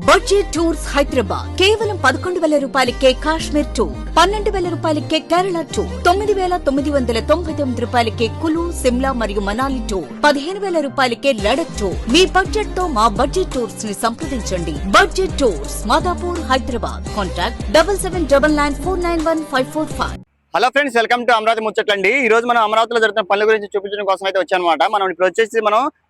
Budget tours Hyderabad కేవలం 11,000 రూపాయలకే Kashmir tour, 12,000 రూపాయలకే కేరళ టూర్, 9,999 రూపాయలకే కులు, సిమ్లా మరియు మనాలి టూర్, 15,000 రూపాయలకే లడక్ టూర్. మీ బడ్జెట్ తో మా బడ్జెట్ టూర్స్ ని సంప్రదించండి. Budget tours Madhapur Hyderabad. Contact 7799941545. Hello friends, welcome to Amaravati ముచ్చట్లండి. ఈ రోజు మనం అమరావతిలో జరుగుతున్న పనుల గురించి చూపించడం కోసం అయితే వచ్చానమాట. మనం ఇప్పుడు వచ్చేసి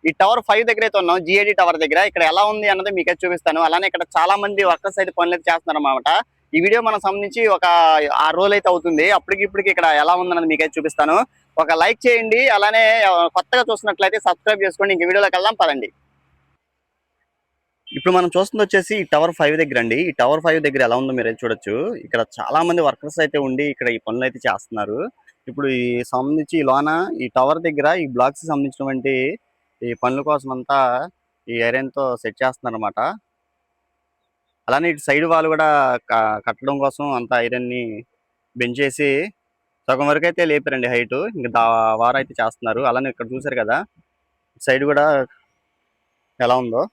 ఈ టవర్ 5 దగ్గర అయితే ఉన్నాం, జిఐడి టవర్ దగ్గర. ఇక్కడ ఎలా ఉంది అన్నది మీకు అయితే చూపిస్తాను. అలానే ఇక్కడ చాలా మంది వర్కర్స్ అయితే పనులు అయితే చేస్తున్నారు అన్నమాట. ఈ వీడియో మనం సంబంధించి ఒక 6 రోజులు అయితే అవుతుంది. అప్పటికిప్పటికి ఇక్కడ ఎలా ఉందన్నది మీకు అయితే చూపిస్తాను. ఒక లైక్ చేయండి, అలానే కొత్తగా చూస్తున్నట్లయితే సబ్స్క్రైబ్ చేసుకోండి. ఇంక వీడియోలోకి వెళ్దాం పదండి. ఇప్పుడు మనం చూస్తుంది వచ్చేసి ఈ టవర్ 5 దగ్గర అండి. ఈ టవర్ 5 దగ్గర ఎలా ఉందో మీరు అయితే చూడొచ్చు. ఇక్కడ చాలా మంది వర్కర్స్ అయితే ఉండి ఇక్కడ ఈ పనులు అయితే చేస్తున్నారు. ఇప్పుడు ఈ సంబంధించి ఈ లోన ఈ టవర్ దగ్గర ఈ బ్లాక్స్ సంబంధించినటువంటి ఈ పనుల కోసం అంతా ఈ ఐరన్ తో సెట్ చేస్తున్నారు అన్నమాట. అలానే ఇటు సైడ్ వాళ్ళు కూడా కట్టడం కోసం అంతా ఐరన్ ని బెంచ్ చేసి సగం వరకు అయితే లేపారండి హైట్. ఇంకా వారు అయితే చేస్తున్నారు. అలానే ఇక్కడ చూసారు కదా సైడ్ కూడా ఎలా ఉందో.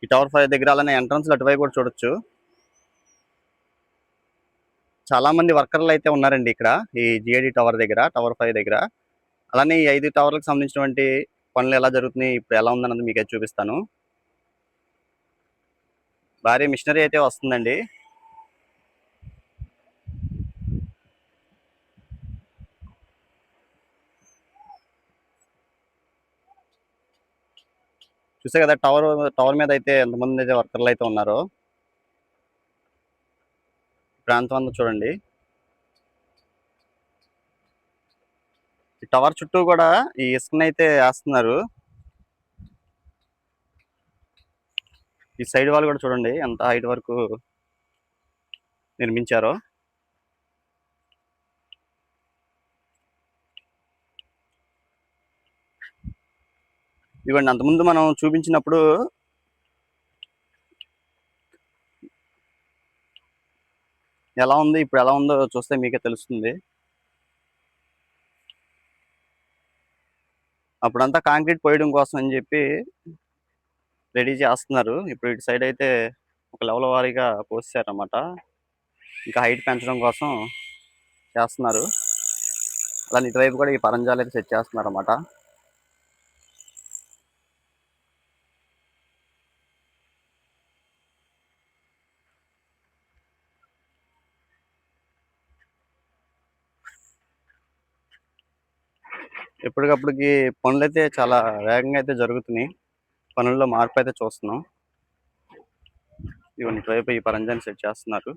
ఈ టవర్ 5 దగ్గర అలానే ఎంట్రన్స్ అటువైపు కూడా చూడొచ్చు. చాలా మంది వర్కర్లు అయితే ఉన్నారండి ఇక్కడ ఈ జిఐడి టవర్ దగ్గర, టవర్ 5 దగ్గర. అలానే ఈ 5 టవర్లకు సంబంధించినటువంటి పనులు ఎలా జరుగుతున్నాయి, ఇప్పుడు ఎలా ఉందన్నది మీకు అయితే చూపిస్తాను. భారీ మిషనరీ అయితే వస్తుందండి. చూసే కదా టవర్ మీద అయితే ఎంతమంది అయితే వర్కర్లు అయితే ఉన్నారో. ప్రాంతం అంతా చూడండి. ఈ టవర్ చుట్టూ కూడా ఈ ఇసుకనైతే వేస్తున్నారు. ఈ సైడ్ వాళ్ళు కూడా చూడండి ఎంత హైట్ వరకు నిర్మించారో. ఇవ్వండి, అంతకుముందు మనం చూపించినప్పుడు ఎలా ఉంది, ఇప్పుడు ఎలా ఉందో చూస్తే మీకే తెలుస్తుంది. అప్పుడంతా కాంక్రీట్ పోయడం కోసం అని చెప్పి రెడీ చేస్తున్నారు. ఇప్పుడు ఇటు సైడ్ అయితే ఒక లెవెల్ వారీగా పోసారన్నమాట. ఇంకా హైట్ పెంచడం కోసం చేస్తున్నారు. అలానే ఇటువైపు కూడా ఈ పరంజాలు అయితే సెట్ చేస్తున్నారు అన్నమాట. ఎప్పటికప్పటికి పనులు అయితే చాలా వేగంగా అయితే జరుగుతున్నాయి. పనుల్లో మార్పు అయితే చూస్తున్నాం. ఇవన్నీ ఇటువైపు ఈ పరంజాన్ని సెట్ చేస్తున్నారు.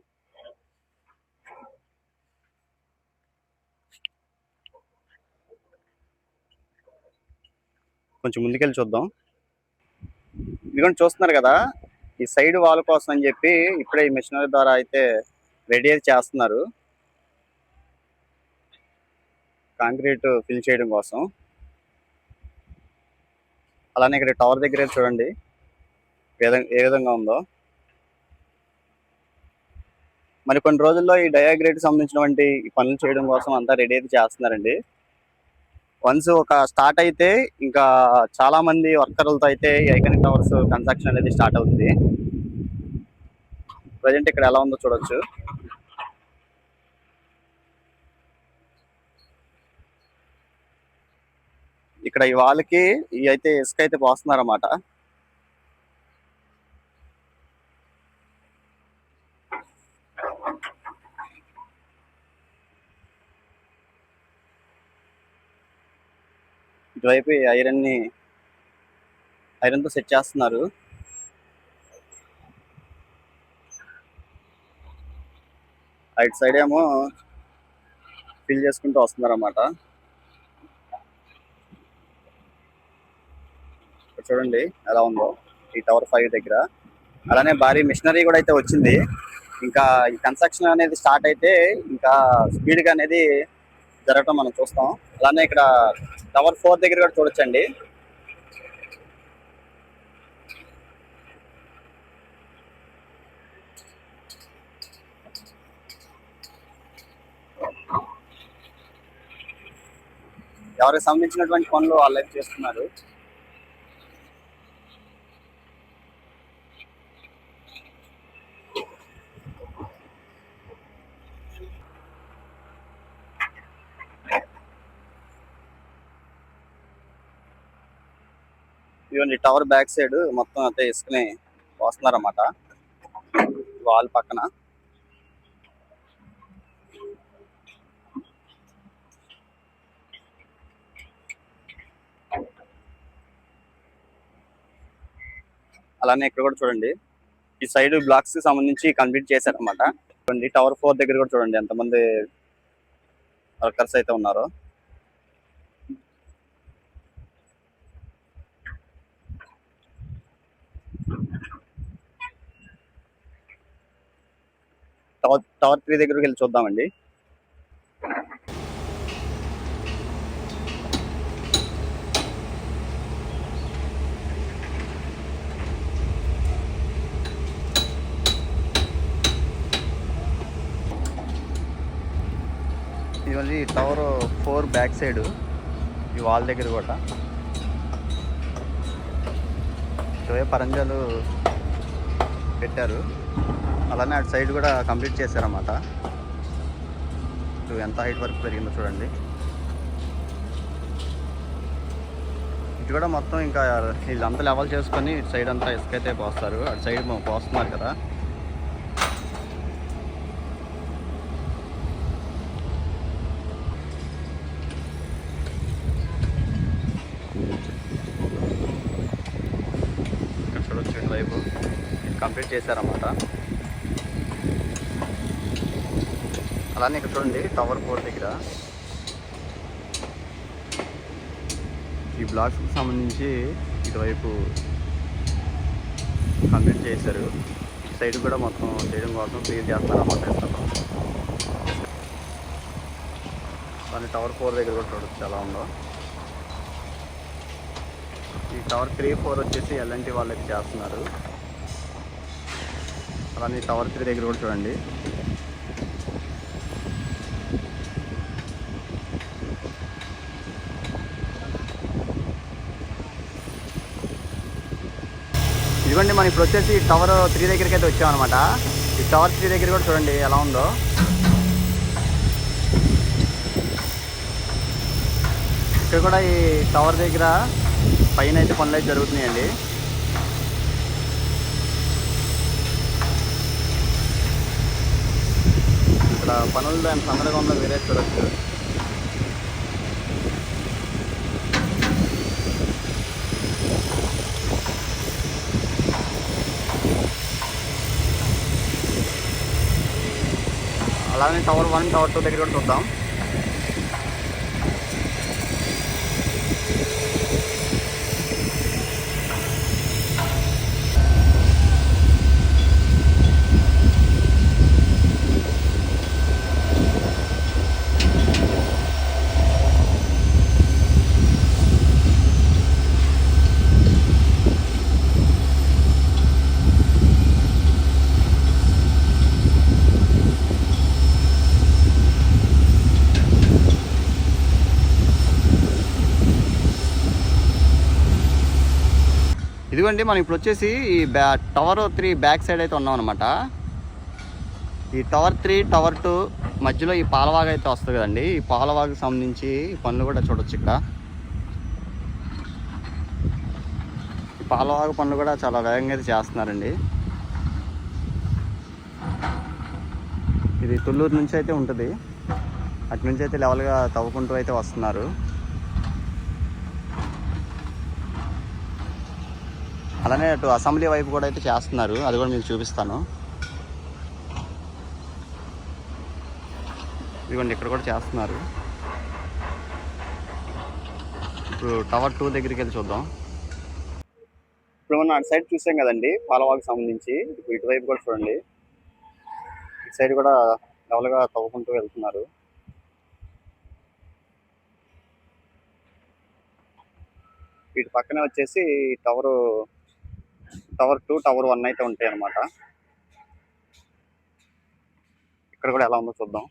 కొంచెం ముందుకెళ్ళి చూద్దాం. ఇదిగోండి, చూస్తున్నారు కదా ఈ సైడ్ వాల్ కోసం అని చెప్పి ఇప్పుడే ఈ మిషనరీ ద్వారా అయితే రెడీ అయితే చేస్తున్నారు. కాంక్రీట్ ఫిల్ చేయడం కోసం. అలానే ఇక్కడ టవర్ దగ్గర చూడండి ఏ విధంగా ఉందో. మరి కొన్ని రోజుల్లో ఈ డయాగ్రేట్ సంబంధించినటువంటి ఈ పనులు చేయడం కోసం అంతా రెడీ అయితే చేస్తున్నారండి. వన్స్ ఒక స్టార్ట్ అయితే ఇంకా చాలా మంది వర్కర్లతో అయితే ఈ ఐకానిక్ టవర్స్ కన్స్ట్రక్షన్ అనేది స్టార్ట్ అవుతుంది. ప్రజెంట్ ఇక్కడ ఎలా ఉందో చూడొచ్చు. ఇక్కడ ఈ వాళ్ళకి అయితే ఇసుక అయితే పోస్తున్నారు అన్నమాట. ఇటువైపు ఐరన్ తో సెట్ చేస్తున్నారు. రైట్ సైడ్ ఏమో ఫిల్ చేసుకుంటూ వస్తున్నారు అన్నమాట. చూడండి ఎలా ఉందో ఈ టవర్ 5 దగ్గర. అలానే భారీ మిషనరీ కూడా అయితే వచ్చింది. ఇంకా ఈ కన్స్ట్రక్షన్ అనేది స్టార్ట్ అయితే ఇంకా స్పీడ్ గా అనేది జరగటం మనం చూస్తాం. అలానే ఇక్కడ టవర్ 4 దగ్గర కూడా చూడొచ్చండి. ఎవరికి సంబంధించినటువంటి పనులు వాళ్ళు అయితే చేస్తున్నారు. ఇవన్నీ టవర్ బ్యాక్ సైడ్ మొత్తం అయితే ఇసుకని పోస్తున్నారన్నమాట వాల్ పక్కన. అలానే ఇక్కడ కూడా చూడండి, ఈ సైడ్ బ్లాక్స్ కి సంబంధించి కంప్లీట్ చేశారన్నమాట. చూడండి టవర్ 4 దగ్గర కూడా చూడండి ఎంతమంది వర్కర్స్ అయితే ఉన్నారు. టవర్ 3 దగ్గరికి వెళ్ళి చూద్దామండి. ఇవన్నీ టవర్ 4 బ్యాక్ సైడ్ ఈ వాల్ దగ్గర కూడా ఇవే పరంజాలు పెట్టారు. అలానే అటు సైడ్ కూడా కంప్లీట్ చేశారన్నమాట. ఎంత హైట్ వరకు పెరిగిందో చూడండి. ఇటు కూడా మొత్తం ఇంకా వీళ్ళంతా లెవెల్ చేసుకొని ఇటు సైడ్ అంతా ఇసుక అయితే పోస్తారు. అటు సైడ్ పోస్తున్నారు కదా. ఇక్కడ చూడొచ్చు ఇటువైపు కంప్లీట్ చేశారన్నమాట. అలానే ఇక్కడ చూడండి టవర్ 4 దగ్గర ఈ బ్లాక్స్కి సంబంధించి ఇటువైపు కంప్లీట్ చేశారు. సైడ్ కూడా మొత్తం చేయడం కోసం క్లియర్ చేస్తున్నారు అన్నమాట. అలానే టవర్ 4 దగ్గర కూడా చూడొచ్చు ఎలా ఉందో. ఈ టవర్ 3, 4 వచ్చేసి ఎల్ఎన్టీ వాళ్ళకి చేస్తున్నారు. అలానే టవర్ 3 దగ్గర కూడా చూడండి. ఇదిగోండి మనం ఇప్పుడు వచ్చేసి టవర్ 3 దగ్గరికి అయితే వచ్చామన్నమాట. ఈ టవర్ 3 దగ్గర కూడా చూడండి ఎలా ఉందో. ఇక్కడ కూడా ఈ టవర్ దగ్గర పైన అయితే పనులు అయితే జరుగుతున్నాయండి. ఇక్కడ పనులు ఎంత తొందరగా ఉందో వేరే చూడొచ్చు. అలానే టవర్ 1, టవర్ 2 దగ్గర కూడా చూద్దాం. ఇదిగోండి మనం ఇప్పుడు వచ్చేసి ఈ టవర్ 3 బ్యాక్ సైడ్ అయితే ఉన్నాం అనమాట. ఈ టవర్ 3, టవర్ 2 మధ్యలో ఈ పాలవాగు అయితే వస్తుంది కదండి. ఈ పాలవాగుకి సంబంధించి పనులు కూడా చూడొచ్చు. ఇక్కడ ఈ పాలవాగు పనులు కూడా చాలా వేగంగా అయితే చేస్తున్నారండి. ఇది తుళ్ళూరు నుంచి అయితే ఉంటుంది. అటు నుంచి అయితే లెవెల్గా తవ్వుకుంటూ అయితే వస్తున్నారు. అలానే అటు అసెంబ్లీ వైపు కూడా అయితే చేస్తున్నారు. అది కూడా మీకు చూపిస్తాను. ఇదిగోండి ఇక్కడ కూడా చేస్తున్నారు. ఇప్పుడు టవర్ 2 దగ్గరికి వెళ్ళి చూద్దాం. ఇప్పుడు మనం అటు సైడ్ చూసాం కదండి పాలవాగుకి సంబంధించి. ఇప్పుడు ఇటువైపు కూడా చూడండి, ఇటు సైడ్ కూడా లెవెల్గా తవ్వుకుంటూ వెళ్తున్నారు. వీటి పక్కనే వచ్చేసి టవర్ 2, టవర్ 1 అయితే ఉంటాయి అన్నమాట. ఇక్కడ కూడా ఎలా ఉందో చూద్దాం.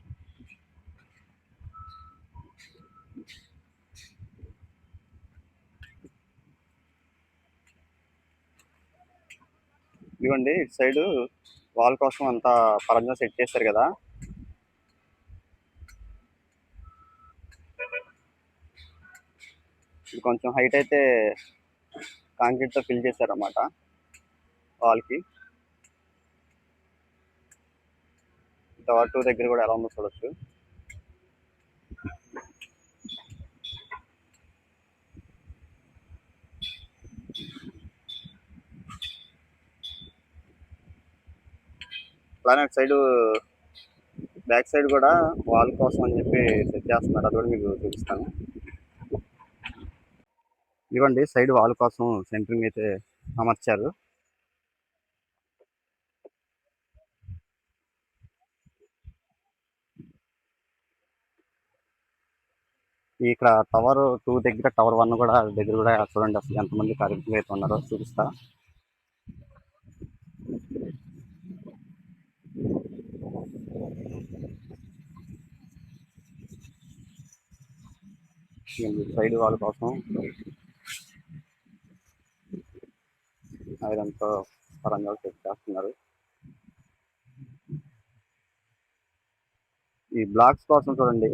ఇదిగోండి ఇటు సైడ్ వాల్ కోసం అంతా పరంజా సెట్ చేశారు కదా. ఇది కొంచెం హైట్ అయితే కాంక్రీట్ తో ఫిల్ చేశారన్నమాట వాల్ కి. టవర్ 2 దగ్గర కూడా ఎలా ఉందో చూడొచ్చు. అలానే సైడ్ బ్యాక్ సైడ్ కూడా వాల్ కోసం అని చెప్పి సెట్ చేస్తున్నారు, అది కూడా మీకు చూపిస్తాను. ఇవ్వండి సైడ్ వాల్ కోసం సెంటరింగ్ అయితే అమర్చారు. ఇక్కడ టవర్ 2 దగ్గర టవర్ 1 కూడా దగ్గర కూడా చూడండి అసలు ఎంతమంది కార్మికులు అయితే ఉన్నారో చూపిస్తా. సైడ్ వాల్ కోసం ఐరన్తో పరంగా సెట్ చేస్తున్నారు. ఈ బ్లాక్స్ కోసం చూడండి,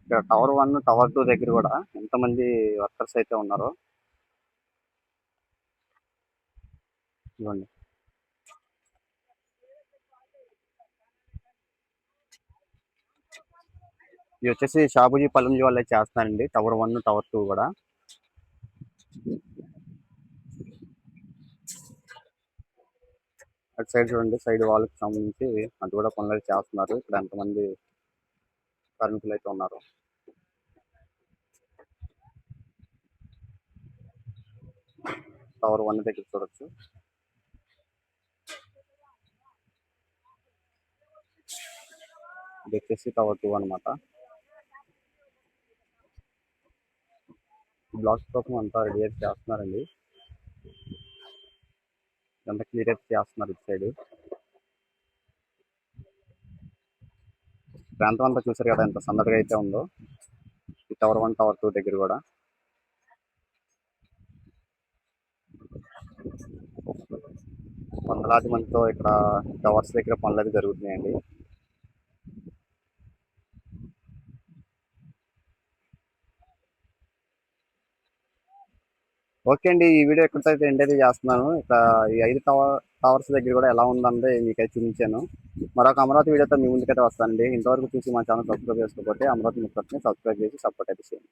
ఇక్కడ టవర్ 1 టవర్ 2 దగ్గర కూడా ఎంతమంది వర్కర్స్ అయితే ఉన్నారో ఇవ్వండి. ఇది వచ్చేసి షాబుజీ పల్లంజీ వాళ్ళే చేస్తున్నారండి, టవర్ 1 టవర్ 2 కూడా. అటు సైడ్ చూడండి, సైడ్ వాళ్ళకి సంబంధించి అటు కూడా పనులు అయితే చేస్తున్నారు. ఇక్కడ ఎంతమంది కార్మికులు అయితే ఉన్నారు. టవర్ 1 దగ్గర చూడొచ్చు. ఇది వచ్చేసి టవర్ 2 అనమాట. బ్లాక్స్ కోసం అంతా రెడీ అయితే చేస్తున్నారండి, ఎంత క్లియర్ అయితే చేస్తున్నారు ఇటు సైడ్. ప్రాంతం అంతా చూసారు కదా ఎంత సందడిగా అయితే ఉందో ఈ టవర్ 1 టవర్ 2 దగ్గర కూడా. వందలాది మందితో ఇక్కడ టవర్స్ దగ్గర పనులు అయితే జరుగుతున్నాయండి. ఓకే అండి, ఈ వీడియో ఎక్కడితో ఎండ్ అయితే చేస్తున్నాను. ఇక్కడ ఈ 5 టవర్స్ దగ్గర కూడా ఎలా ఉందంటే మీకైతే చూపించాను. మరొక అమరావతి వీడియోతో మీ ముందుకైతే వస్తానండి. ఇంతవరకు చూసి మా ఛానల్ సబ్స్క్రైబ్ చేసుకోకపోతే అమరావతి ముక్కని సబ్స్క్రైబ్ చేసి సపోర్ట్ అయితే చేయండి.